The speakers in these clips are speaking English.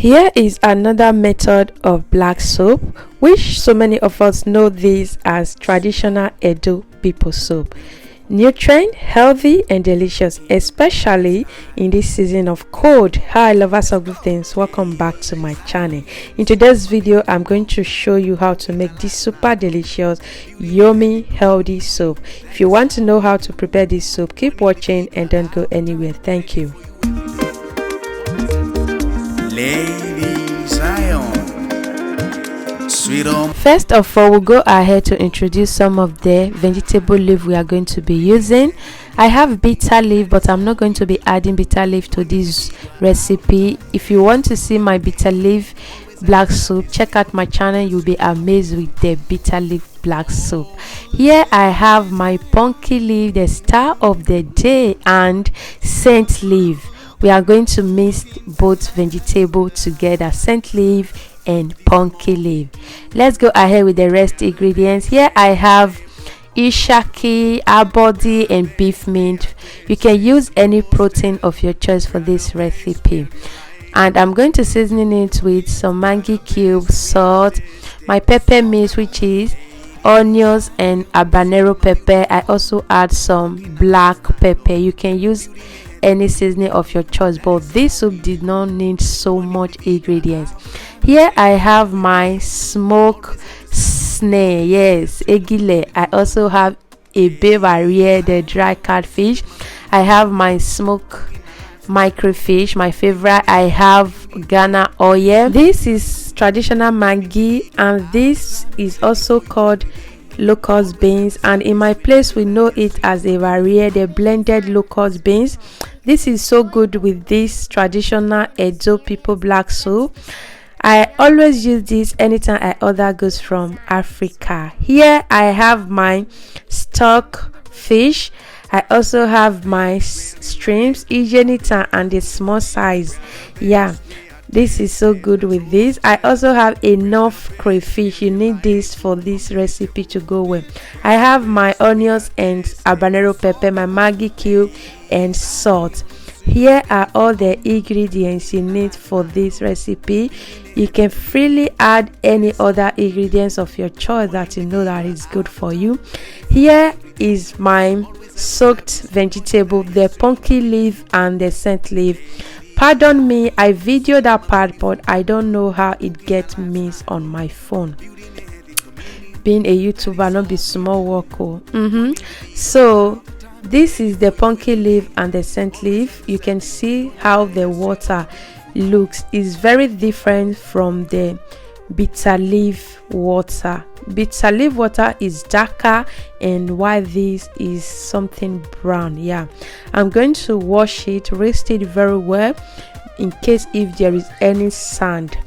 Here is another method of black soap, which so many of us know this as traditional Edo people soap. Nutrient, healthy and delicious, especially in this season of cold. Hi lovers of good things, welcome back to my channel. In today's video I'm going to show you how to make this super delicious, yummy, healthy soap. If you want to know how to prepare this soap, keep watching and don't go anywhere. Thank you. Ladyzion, Sweethome. First of all, we'll go ahead to introduce some of the vegetable leaf we are going to be using. I have bitter leaf, but I'm not going to be adding bitter leaf to this recipe. If you want to see my bitter leaf black soup, check out my channel. You'll be amazed with the bitter leaf black soup. Here I have my pumpkin leaf, the star of the day, and scent leaf. We are going to mix both vegetable together, scent leaf and pumpkin leaf. Let's go ahead with the rest ingredients. Here I have ishaki, abodi and beef meat. You can use any protein of your choice for this recipe. And I'm going to season it with some Maggi cubes, salt, my pepper mix, which is onions and habanero pepper. I also add some black pepper. You can use any seasoning of your choice, but this soup did not need so much ingredients. Here I have my smoked snail, yes, egile. I also have a bevarrier, the dry catfish. I have my smoked microfish, my favorite. I have Ghana oil. This is traditional Maggi, and this is also called locust beans, and in my place we know it as a varrier, the blended locust beans. This is so good with this traditional Edo people black soup. I always use this anytime I order goods from Africa. Here I have my stock fish. I also have my shrimps, Igenita, and the small size. Yeah, this is so good with this. I also have enough crayfish. You need this for this recipe to go well. I have my onions and habanero pepper, my Maggi cube and salt. Here are all the ingredients you need for this recipe. You can freely add any other ingredients of your choice that you know that is good for you. Here is my soaked vegetable, the pumpkin leaf and the scent leaf. Pardon me, I videoed that part, but I don't know how it gets missed on my phone. Being a YouTuber, not be small work. So this is the pumpkin leaf and the scent leaf. You can see how the water looks. It's very different from the bitter leaf water. Bitter leaf water is darker, and while this is something brown. Yeah, I'm going to wash it, rinse it very well in case if there is any sand,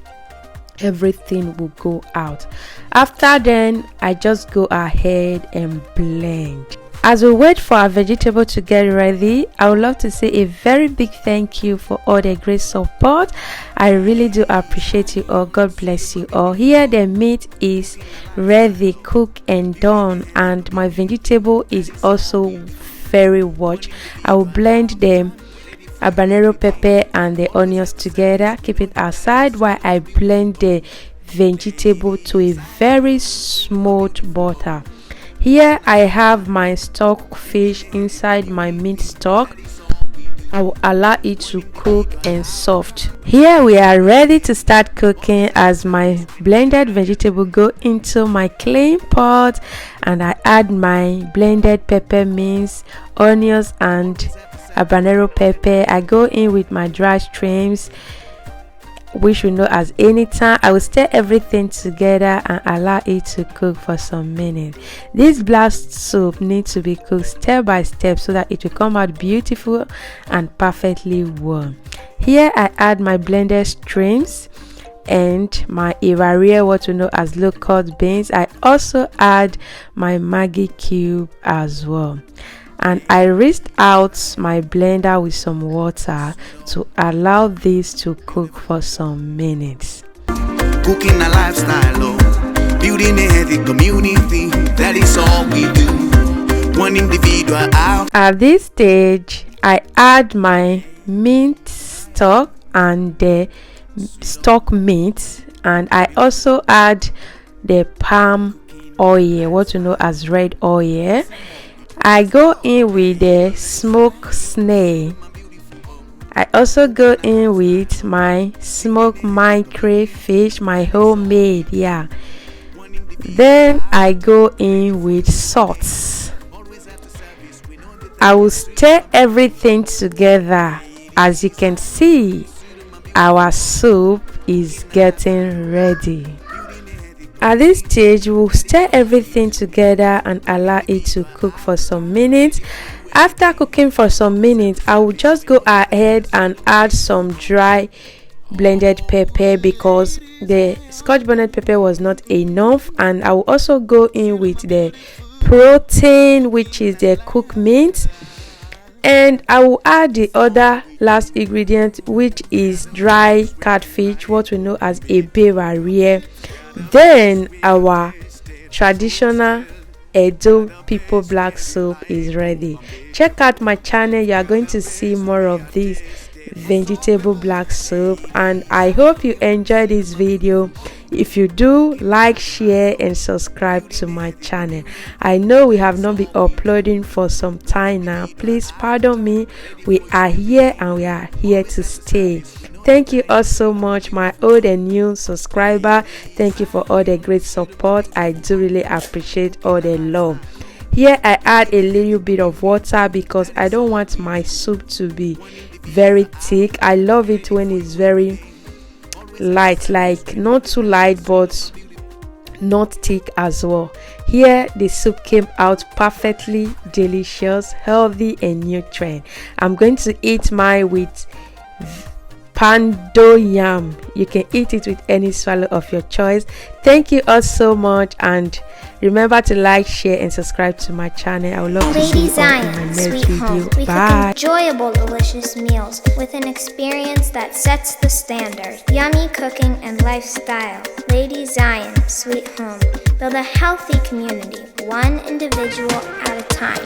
everything will go out. After then I just go ahead and blend. As we wait for our vegetable to get ready, I would love to say a very big thank you for all the great support. I really do appreciate you all. God bless you all. Here the meat is ready, cooked and done, and my vegetable is also very washed. I will blend the habanero pepper and the onions together, keep it aside while I blend the vegetable to a very smooth butter. Here I have my stock fish inside my meat stock. I will allow it to cook and soft. Here we are ready to start cooking as my blended vegetable go into my clean pot, and I add my blended pepper mix, onions and habanero pepper. I go in with my dry shrimps, which we know as anytime. I will stir everything together and allow it to cook for some minutes. This black soup needs to be cooked step by step so that it will come out beautiful and perfectly warm. Here I add my blended shrimps and my varrier, what we know as locust beans. I also add my Maggi cube as well, and I rinsed out my blender with some water to allow this to cook for some minutes. Cooking a lifestyle, oh, building a healthy community. That is all we do. One individual out. At this stage, I add my mint stock and the stock meat, and I also add the palm oil, what you know as red oil. I go in with the smoked snail. I also go in with my smoked microfish, my homemade, yeah. Then I go in with salt. I will stir everything together. As you can see, our soup is getting ready. At this stage, we'll stir everything together and allow it to cook for some minutes. After cooking for some minutes, I will just go ahead and add some dry blended pepper because the scotch bonnet pepper was not enough, and I will also go in with the protein, which is the cooked meat, and I will add the other last ingredient, which is dry catfish, what we know as a bewarrier. Then our traditional Edo people black soup is ready. Check out my channel, you are going to see more of this vegetable black soup, and I hope you enjoy this video. If you do, like, share and subscribe to my channel. I know we have not been uploading for some time now. Please pardon me. We are here and we are here to stay. Thank you all so much, my old and new subscriber. Thank you for all the great support. I do really appreciate all the love. Here I add a little bit of water because I don't want my soup to be very thick. I love it when it's very light, like not too light but not thick as well. Here the soup came out perfectly delicious, healthy and nutrient. I'm going to eat mine with pando yam. You can eat it with any swallow of your choice. Thank you all so much, and remember to like, share and subscribe to my channel. I would love to see you all in my next video. Bye. Enjoyable, delicious meals with an experience that sets the standard. Yummy cooking and lifestyle. Ladyzion, Sweethome. Build a healthy community, one individual at a time.